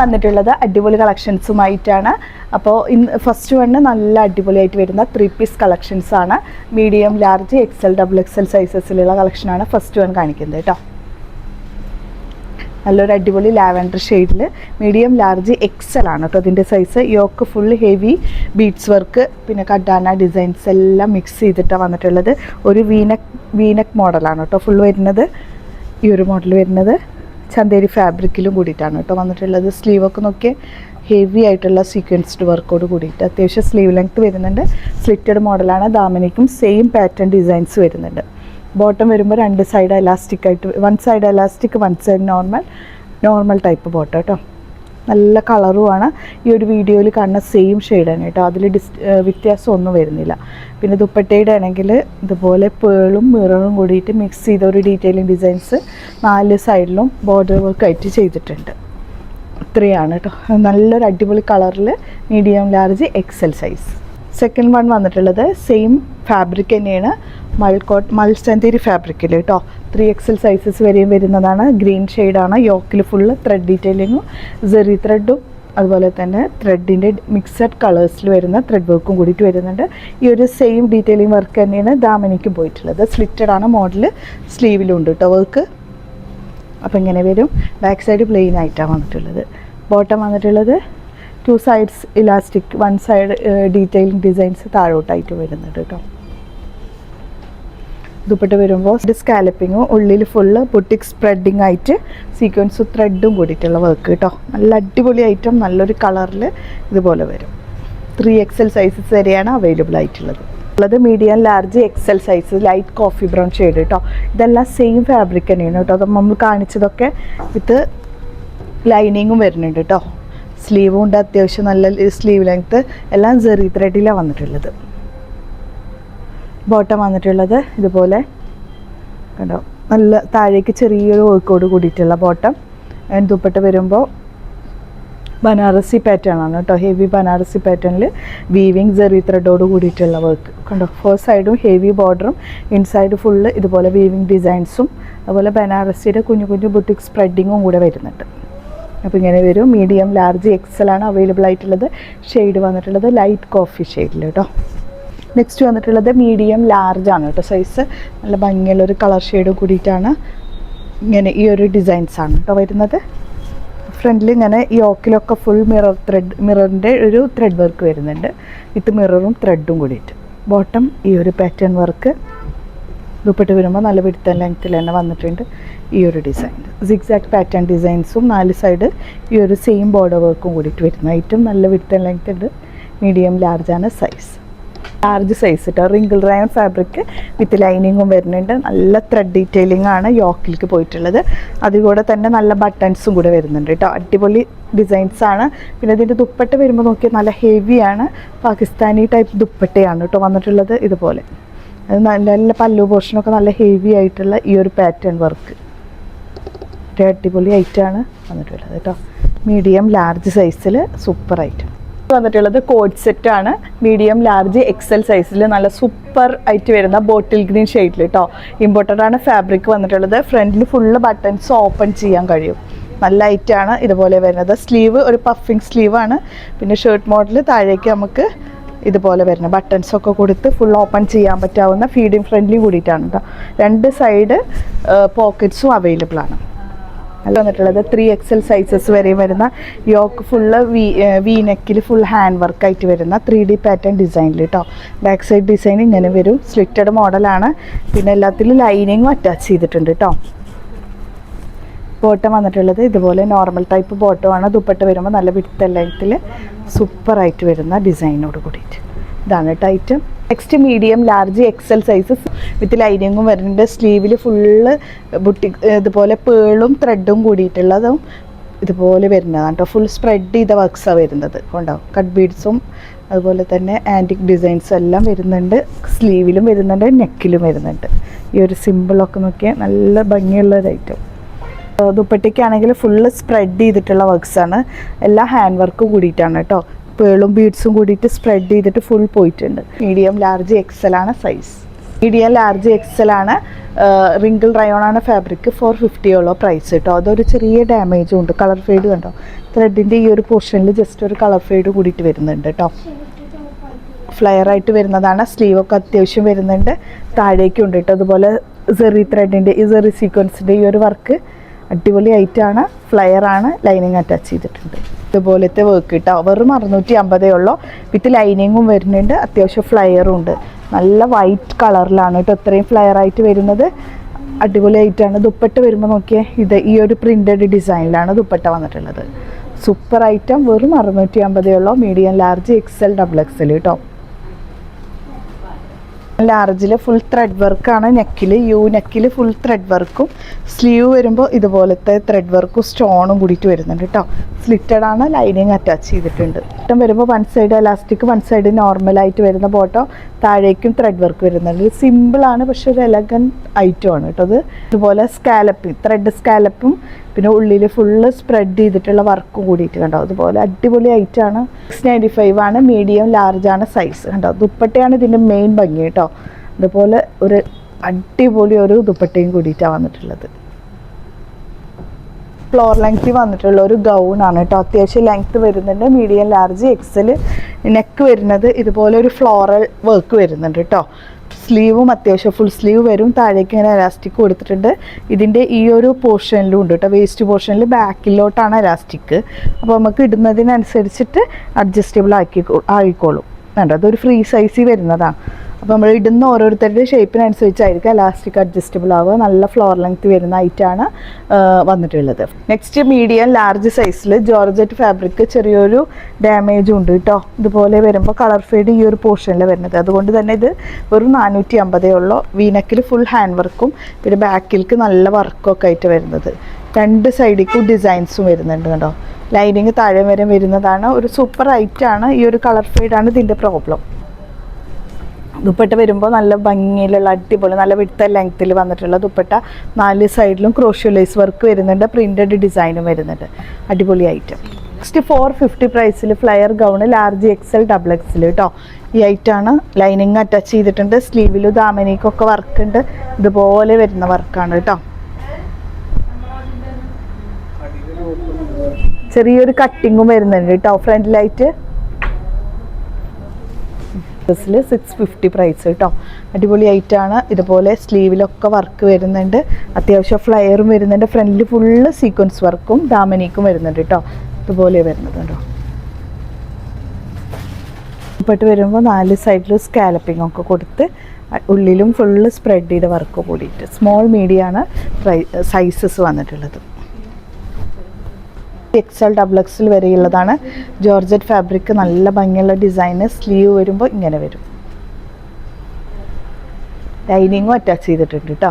വന്നിട്ടുള്ളത് അടിപൊളി കളക്ഷൻസുമായിട്ടാണ്. അപ്പോൾ ഫസ്റ്റ് വണ് നല്ല അടിപൊളിയായിട്ട് വരുന്ന 3 പീസ് കളക്ഷൻസ് ആണ്. മീഡിയം, ലാർജ്, XL, XXL സൈസസിലുള്ള കളക്ഷനാണ് ഫസ്റ്റ് വൺ കാണിക്കുന്നത് കേട്ടോ. നല്ലൊരു അടിപൊളി ലാവൻഡർ ഷെയ്ഡിൽ മീഡിയം, ലാർജ്, XL ആണ് കേട്ടോ അതിൻ്റെ size. Yoke full heavy beads work, പിന്നെ കഡാന ഡിസൈൻസ് എല്ലാം മിക്സ് ചെയ്തിട്ടാണ് വന്നിട്ടുള്ളത്. ഒരു വീനക്ക് മോഡലാണ് കേട്ടോ ഫുൾ വരുന്നത്. ഈ ഒരു മോഡൽ വരുന്നത് ചന്തേരി ഫാബ്രിക്കിലും കൂടിയിട്ടാണ് കേട്ടോ വന്നിട്ടുള്ളത്. സ്ലീവൊക്കെ നോക്കിയാൽ ഹെവി ആയിട്ടുള്ള സീക്വൻസ്ഡ് വർക്കോട് കൂടിയിട്ട് അത്യാവശ്യം സ്ലീവ് ലെങ്ത്ത് വരുന്നുണ്ട്. സ്ലിറ്റഡ് മോഡലാണ്. ദാമനിക്കും സെയിം പാറ്റേൺ ഡിസൈൻസ് വരുന്നുണ്ട്. ബോട്ടം വരുമ്പോൾ 2 സൈഡ് എലാസ്റ്റിക് ആയിട്ട്, 1 side elastic, 1 side normal type bottom കേട്ടോ. നല്ല കളറുമാണ്. ഈ ഒരു വീഡിയോയിൽ കാണുന്ന സെയിം ഷെയ്ഡാണ് കേട്ടോ. അതിൽ വ്യത്യാസമൊന്നും വരുന്നില്ല. പിന്നെ ദുപ്പട്ടയുടെ ആണെങ്കിൽ ഇതുപോലെ പേളും മിററും കൂടിയിട്ട് മിക്സ് ചെയ്ത ഒരു ഡീറ്റെയിലിംഗ് ഡിസൈൻസ് 4 സൈഡിലും ബോർഡർ വർക്ക് ആയിട്ട് ചെയ്തിട്ടുണ്ട്. ഇത്രയാണ് കേട്ടോ. നല്ലൊരു അടിപൊളി കളറിൽ medium, large, XL size. Second one വന്നിട്ടുള്ളത് സെയിം ഫാബ്രിക് തന്നെയാണ്. മൾച്ചന്തേരി ഫാബ്രിക്കിൽ കേട്ടോ. 3XL സൈസസ് വരെയും വരുന്നതാണ്. ഗ്രീൻ ഷെയ്ഡാണ്. യോക്കിൽ ഫുള്ള് ത്രെഡ് ഡീറ്റെയിലിങ്ങും സെറി ത്രെഡും അതുപോലെ തന്നെ ത്രെഡിൻ്റെ മിക്സഡ് കളേഴ്സിൽ വരുന്ന ത്രെഡ് വർക്കും കൂടിയിട്ട് വരുന്നുണ്ട്. ഈ ഒരു സെയിം ഡീറ്റെയിലിംഗ് വർക്ക് തന്നെയാണ് ദാമനിക്കും പോയിട്ടുള്ളത്. സ്ലിറ്റഡ് ആണ് മോഡൽ. സ്ലീവിലും ഉണ്ട് കേട്ടോ വർക്ക്. അപ്പോൾ ഇങ്ങനെ വരും. ബാക്ക് സൈഡ് പ്ലെയിൻ ആയിട്ടാണ് വന്നിട്ടുള്ളത്. ബോട്ടം വന്നിട്ടുള്ളത് 2 sides elastic, 1 side detailing designs താഴോട്ടായിട്ട് വരുന്നുണ്ട് കേട്ടോ. ദുപ്പട്ട വരുമ്പോൾ സ്കാലപ്പിങ്ങും ഉള്ളിൽ ഫുള്ള് ബുട്ടിക് സ്പ്രെഡിങ് ആയിട്ട് സീക്വൻസ് ത്രെഡും കൂടിയിട്ടുള്ള വർക്ക് കേട്ടോ. നല്ല അടിപൊളി ഐറ്റം. നല്ലൊരു കളറിൽ ഇതുപോലെ വരും. 3XL സൈസസ് വരെയാണ് അവൈലബിൾ ആയിട്ടുള്ളത്. ഉള്ളത് medium, large, XL size. Light coffee brown shade കേട്ടോ. ഇതെല്ലാം സെയിം ഫാബ്രിക് തന്നെയാണ് കേട്ടോ. അത് നമ്മൾ കാണിച്ചതൊക്കെ വിത്ത് ലൈനിങ്ങും വരുന്നുണ്ട് കേട്ടോ. സ്ലീവും ഉണ്ട്. അത്യാവശ്യം നല്ല സ്ലീവ് ലെങ്ത്ത്. എല്ലാം സെറി ത്രെഡിലാണ് വന്നിട്ടുള്ളത്. ബോട്ടം വന്നിട്ടുള്ളത് ഇതുപോലെ കണ്ടോ. നല്ല താഴേക്ക് ചെറിയൊരു വർക്കോട് കൂടിയിട്ടുള്ള ബോട്ടം. ദുപ്പട്ട വരുമ്പോൾ ബനാറസി പാറ്റേൺ ആണ് കേട്ടോ. ഹെവി ബനാറസി പാറ്റേണിൽ വീവിങ് സെറി ത്രെഡോട് കൂടിയിട്ടുള്ള വർക്ക് കണ്ടോ. 4 സൈഡും ഹെവി ബോർഡറും ഇൻസൈഡ് ഫുള്ള് ഇതുപോലെ വീവിങ് ഡിസൈൻസും അതുപോലെ ബനാറസിയുടെ കുഞ്ഞു കുഞ്ഞു ബുട്ടിക് സ്പ്രെഡിങ്ങും കൂടെ വരുന്നുണ്ട്. അപ്പോൾ ഇങ്ങനെ വരും. മീഡിയം, ലാർജ്, XL ആണ് അവൈലബിൾ ആയിട്ടുള്ളത്. ഷെയ്ഡ് വന്നിട്ടുള്ളത് ലൈറ്റ് കോഫി ഷെയ്ഡിൽ കേട്ടോ. നെക്സ്റ്റ് വന്നിട്ടുള്ളത് മീഡിയം, ലാർജ് ആണ് കേട്ടോ സൈസ്. നല്ല ഭംഗിയുള്ളൊരു കളർ ഷെയ്ഡ് കൂടിയിട്ടാണ് ഇങ്ങനെ ഈ ഒരു ഡിസൈൻസാണ് കേട്ടോ വരുന്നത്. ഫ്രണ്ടിൽ ഇങ്ങനെ യോക്കിലൊക്കെ ഫുൾ മിററിൻ്റെ ഒരു ത്രെഡ് വർക്ക് വരുന്നുണ്ട് വിത്ത് മിററും ത്രെഡും കൂടിയിട്ട്. ബോട്ടം ഈ ഒരു പാറ്റേൺ വർക്ക്. ദുപ്പട്ട വരുമ്പോൾ നല്ല വിടുത്ത ലെങ്ത്തിൽ തന്നെ വന്നിട്ടുണ്ട്. ഈ ഒരു ഡിസൈൻ സിഗ്സാക്ട് പാറ്റേൺ ഡിസൈൻസും 4 സൈഡ് ഈ ഒരു സെയിം ബോർഡർ വർക്കും കൂടിയിട്ട് വരുന്ന ഐറ്റം. നല്ല വിടുത്ത ലെങ്ത് ഉണ്ട്. മീഡിയം, ലാർജാണ് സൈസ്. ലാർജ് സൈസ് കേട്ടോ. റിങ്കിൾ റയോൺ ഫാബ്രിക് വിത്ത് ലൈനിങ്ങും വരുന്നുണ്ട്. നല്ല ത്രെഡ് ഡീറ്റെയിലിംഗ് ആണ് യോക്കിലേക്ക് പോയിട്ടുള്ളത്. അതുകൂടെ തന്നെ നല്ല ബട്ടൺസും കൂടെ വരുന്നുണ്ട് കേട്ടോ. അടിപൊളി ഡിസൈൻസ് ആണ്. പിന്നെ ഇതിൻ്റെ ദുപ്പട്ട വരുമ്പോൾ നോക്കിയാൽ നല്ല ഹെവിയാണ്. പാകിസ്ഥാനി ടൈപ്പ് ദുപ്പട്ടയാണ് കേട്ടോ വന്നിട്ടുള്ളത്. ഇതുപോലെ അത് നല്ല പല്ലു പോർഷനൊക്കെ നല്ല ഹെവി ആയിട്ടുള്ള ഈ ഒരു പാറ്റേൺ വർക്ക് അടിപൊളി ഐറ്റമാണ് വന്നിട്ടുള്ളത് കേട്ടോ. മീഡിയം, ലാർജ് സൈസിൽ സൂപ്പർ ഐറ്റം വന്നിട്ടുള്ളത്. കോഡ് സെറ്റാണ്. മീഡിയം, ലാർജ്, XL സൈസിൽ നല്ല സൂപ്പർ ആയിട്ട് വരുന്ന ബോട്ടിൽ ഗ്രീൻ ഷെയ്ഡിൽ കേട്ടോ. ഇമ്പോർട്ടൻ്റ് ആണ് ഫാബ്രിക് വന്നിട്ടുള്ളത്. ഫ്രണ്ടിൽ ഫുള്ള് ബട്ടൺസ് ഓപ്പൺ ചെയ്യാൻ കഴിയും. നല്ല ഐറ്റാണ് ഇതുപോലെ വരുന്നത്. സ്ലീവ് ഒരു പഫിങ് സ്ലീവാണ്. പിന്നെ ഷർട്ട് മോഡൽ താഴേക്ക് നമുക്ക് ഇതുപോലെ വരുന്ന ബട്ടൺസൊക്കെ കൊടുത്ത് ഫുൾ ഓപ്പൺ ചെയ്യാൻ പറ്റാവുന്ന ഫീഡിങ് ഫ്രണ്ട്ലി കൂടിയിട്ടാണ് കേട്ടോ. 2 സൈഡ് പോക്കറ്റ്സും അവൈലബിൾ ആണ്. അത് വന്നിട്ടുള്ളത് 3XL സൈസസ് വരെയും വരുന്ന യോക്ക് ഫുള്ള് വി നെക്കിൽ ഫുൾ ഹാൻഡ് വർക്കായിട്ട് വരുന്ന 3D പാറ്റേൺ ഡിസൈനിൽ കേട്ടോ. ബാക്ക് സൈഡ് ഡിസൈൻ ഇങ്ങനെ വരും. സ്ലിറ്റഡ് മോഡലാണ്. പിന്നെ എല്ലാത്തിലും ലൈനിങ്ങും അറ്റാച്ച് ചെയ്തിട്ടുണ്ട് കേട്ടോ. ബോട്ടം വന്നിട്ടുള്ളത് ഇതുപോലെ നോർമൽ ടൈപ്പ് ബോട്ടമാണ്. ദുപ്പട്ട വരുമ്പോൾ നല്ല വിടുത്ത ലെങ്ത്തിൽ സൂപ്പറായിട്ട് വരുന്ന ഡിസൈനോട് കൂടിയിട്ട്. ഇതാണ് കേട്ടോ item. Next medium, large, XL sizes with ലൈനിങ്ങും വരുന്നുണ്ട്. സ്ലീവിൽ ഫുള്ള് ബുട്ടിക് ഇതുപോലെ പേളും ത്രെഡും കൂടിയിട്ടുള്ളതും ഇതുപോലെ വരുന്നതാണ് കേട്ടോ. ഫുൾ സ്പ്രെഡ് ചെയ്ത വർക്ക്സാണ് വരുന്നത്. ഉണ്ടാവും കട്ട് ബീഡ്സും അതുപോലെ തന്നെ ആൻറ്റിക് ഡിസൈൻസും എല്ലാം വരുന്നുണ്ട്. സ്ലീവിലും വരുന്നുണ്ട്, നെക്കിലും വരുന്നുണ്ട്. ഈ ഒരു സിമ്പിളൊക്കെ നോക്കിയാൽ നല്ല ഭംഗിയുള്ളൊരു ഐറ്റം. ദുപ്പട്ടയ്ക്കാണെങ്കിൽ ഫുള്ള് സ്പ്രെഡ് ചെയ്തിട്ടുള്ള വർക്ക്സാണ്. എല്ലാ ഹാൻഡ് വർക്കും കൂടിയിട്ടാണ് കേട്ടോ. പേളും ബീഡ്സും കൂടിയിട്ട് സ്പ്രെഡ് ചെയ്തിട്ട് ഫുൾ പോയിട്ടുണ്ട്. മീഡിയം, ലാർജ്, XL ആണ് സൈസ്. മീഡിയം ലാർജ് എക്സൽ ആണ്. റിങ്കിൾ റയോൺ ആണ് ഫാബ്രിക്. 450 ഉള്ളൂ പ്രൈസ് കേട്ടോ. അതൊരു ചെറിയ ഡാമേജും ഉണ്ട്. കളർ ഫെയ്ഡ് കണ്ടോ, ത്രെഡിൻ്റെ ഈ ഒരു പോർഷനിൽ ജസ്റ്റ് ഒരു കളർ ഫെയ്ഡ് കൂടിയിട്ട് വരുന്നുണ്ട് കേട്ടോ. ഫ്ലയർ ആയിട്ട് വരുന്നതാണ്. സ്ലീവൊക്കെ അത്യാവശ്യം വരുന്നുണ്ട്. താഴേക്കും ഉണ്ട് കേട്ടോ. അതുപോലെ സെറി ത്രെഡിൻ്റെ ഈ സെറി സീക്വൻസിൻ്റെ ഈ ഒരു വർക്ക് അടിപൊളി ആയിട്ടാണ്. ഫ്ലയർ ആണ്, ലൈനിങ് അറ്റാച്ച് ചെയ്തിട്ടുണ്ട്. ഇതുപോലത്തെ വർക്ക് കേട്ടോ. വെറും 650 ഉള്ളൂ. വിത്ത് ലൈനിങ്ങും വരുന്നുണ്ട്, അത്യാവശ്യം ഫ്ലയറും ഉണ്ട്. നല്ല വൈറ്റ് കളറിലാണ് കേട്ടോ ഇത്രയും ഫ്ലയർ ആയിട്ട് വരുന്നത്. അടിപൊളിയായിട്ടാണ്. ദുപ്പട്ട വരുമ്പോൾ നോക്കിയേ, ഇത് ഈ ഒരു പ്രിൻറ്റഡ് ഡിസൈനിലാണ് ദുപ്പട്ട വന്നിട്ടുള്ളത്. Super item. വെറും 650 ഉള്ളൂ. Medium large XL double XL കേട്ടോ. ലാർജിൽ ഫുൾ ത്രെഡ് വർക്കാണ്. നെക്കിൽ നെക്കിൽ ഫുൾ ത്രെഡ് വർക്കും, സ്ലീവ് വരുമ്പോൾ ഇതുപോലത്തെ ത്രെഡ് വർക്കും സ്റ്റോണും കൂടിയിട്ട് വരുന്നുണ്ട് കേട്ടോ. സ്ലിറ്റഡ് ആണ്, ലൈനിങ് അറ്റാച്ച് ചെയ്തിട്ടുണ്ട്. ബോട്ടം വരുമ്പോൾ one side elastic, one side നോർമലായിട്ട് വരുന്ന ബോട്ടം, താഴേക്കും ത്രെഡ് വർക്ക് വരുന്നുണ്ട്. സിമ്പിളാണ്, പക്ഷെ ഒരു എലഗൻറ്റ് ഐറ്റം ആണ് കേട്ടോ അത്. ഇതുപോലെ സ്കാലപ്പിങ്, ത്രെഡ് സ്കാലപ്പും പിന്നെ ഉള്ളിൽ ഫുള്ള് സ്പ്രെഡ് ചെയ്തിട്ടുള്ള വർക്കും കൂടിയിട്ട് കണ്ടോ. അതുപോലെ അടിപൊളി ഐറ്റമാണ്. 695 ആണ്. മീഡിയം ലാർജ് ആണ് സൈസ് കണ്ടോ. ദുപ്പട്ടയാണ് ഇതിൻ്റെ മെയിൻ ഭംഗി കേട്ടോ. അതുപോലെ ഒരു അടിപൊളി ഒരു ദുപ്പട്ടയും കൂടിയിട്ടാണ് വന്നിട്ടുള്ളത്. ഫ്ലോർ ലെങ്ത് വന്നിട്ടുള്ള ഒരു ഗൗൺ ആണ് കേട്ടോ. അത്യാവശ്യം ലെങ്ത് വരുന്നുണ്ട്. Medium large XL. നെക്ക് വരുന്നത് ഇതുപോലെ ഒരു ഫ്ലോറൽ വർക്ക് വരുന്നുണ്ട് കേട്ടോ. സ്ലീവും അത്യാവശ്യം ഫുൾ സ്ലീവ് വരും. താഴേക്ക് ഇങ്ങനെ എലാസ്റ്റിക് കൊടുത്തിട്ടുണ്ട്. ഇതിൻ്റെ ഈ ഒരു പോർഷനിലും ഉണ്ട് കേട്ടോ. വേസ്റ്റ് പോർഷനിൽ ബാക്കിലോട്ടാണ് എലാസ്റ്റിക്. അപ്പോൾ നമുക്ക് ഇടുന്നതിനനുസരിച്ചിട്ട് അഡ്ജസ്റ്റബിൾ ആയിക്കോളും വേണ്ട. അതൊരു ഫ്രീ സൈസിൽ വരുന്നതാണ്. അപ്പോൾ നമ്മൾ ഇടുന്ന ഓരോരുത്തരുടെ ഷേപ്പിനനുസരിച്ചായിരിക്കും എലാസ്റ്റിക് അഡ്ജസ്റ്റബിൾ ആവുക. നല്ല ഫ്ലോർ ലെങ്ത് വരുന്ന ഐറ്റാണ് വന്നിട്ടുള്ളത്. നെക്സ്റ്റ് മീഡിയം ലാർജ് സൈസിൽ ജോർജറ്റ് ഫാബ്രിക്. ചെറിയൊരു ഡാമേജും ഉണ്ട് കേട്ടോ. ഇതുപോലെ വരുമ്പോൾ കളർ ഫെയ്ഡ് ഈ ഒരു പോർഷനിൽ വരുന്നത്. അതുകൊണ്ട് തന്നെ ഇത് വെറും 450 ഉള്ളൂ. വീനക്കിൽ ഫുൾ ഹാൻഡ് വർക്കും പിന്നെ ബാക്കിലേക്ക് നല്ല വർക്കൊക്കെ ആയിട്ട് വരുന്നത്. രണ്ട് സൈഡിലേക്കും ഡിസൈൻസും വരുന്നുണ്ട് കേട്ടോ. ലൈനിങ് താഴെ വരെ വരുന്നതാണ്. ഒരു സൂപ്പർ ഐറ്റാണ്. ഈ ഒരു കളർ ഫെയ്ഡാണ് ഇതിൻ്റെ പ്രോബ്ലം. ദുപ്പട്ട വരുമ്പോൾ നല്ല ഭംഗിയിലുള്ള അടിപൊളി നല്ല വിടുത്ത ലെങ്ത്തിൽ വന്നിട്ടുള്ള ദുപ്പട്ട. 4 സൈഡിലും ക്രോഷ്യോ ലേസ് വർക്ക് വരുന്നുണ്ട്. പ്രിൻറ്റഡ് ഡിസൈനും വരുന്നുണ്ട്. അടിപൊളി ഐറ്റം. നെക്സ്റ്റ് 450 പ്രൈസിൽ flare gown large XL double XL കേട്ടോ. ഈ ഐറ്റാണ്. ലൈനിങ് അറ്റാച്ച് ചെയ്തിട്ടുണ്ട്. സ്ലീവിലും ദാമനിക്കൊക്കെ വർക്ക് ഉണ്ട്. ഇതുപോലെ വരുന്ന വർക്കാണ് കേട്ടോ. ചെറിയൊരു കട്ടിങ്ങും വരുന്നുണ്ട് കേട്ടോ ഫ്രണ്ടിലായിട്ട്. 650 പ്രൈസ് കേട്ടോ. അടിപൊളി ഐറ്റാണ്. ഇതുപോലെ സ്ലീവിലൊക്കെ വർക്ക് വരുന്നുണ്ട്. അത്യാവശ്യം ഫ്ലയറും വരുന്നുണ്ട്. ഫ്രണ്ടിൽ ഫുള്ള് സീക്വൻസ് വർക്കും ദാമനിക്കും വരുന്നുണ്ട് കേട്ടോ. ഇതുപോലെ വരുന്നത് കേട്ടോ. ഇപ്പോട്ട് വരുമ്പോൾ 4 സൈഡിലും സ്കാലപ്പിംഗ് ഒക്കെ കൊടുത്ത് ഉള്ളിലും ഫുള്ള് സ്പ്രെഡ് ചെയ്ത വർക്ക് കൂടിയിട്ട്. സ്മോൾ മീഡിയമാണ് സൈസസ് വന്നിട്ടുള്ളത്. എക്സൽ ഡബിൾ എക്സൽ വരെയുള്ളതാണ്. Georgette fabric. നല്ല ഭംഗിയുള്ള ഡിസൈന്. സ്ലീവ് വരുമ്പോൾ ഇങ്ങനെ വരും. ലൈനിങ്ങും അറ്റാച്ച് ചെയ്തിട്ടുണ്ട് കേട്ടോ.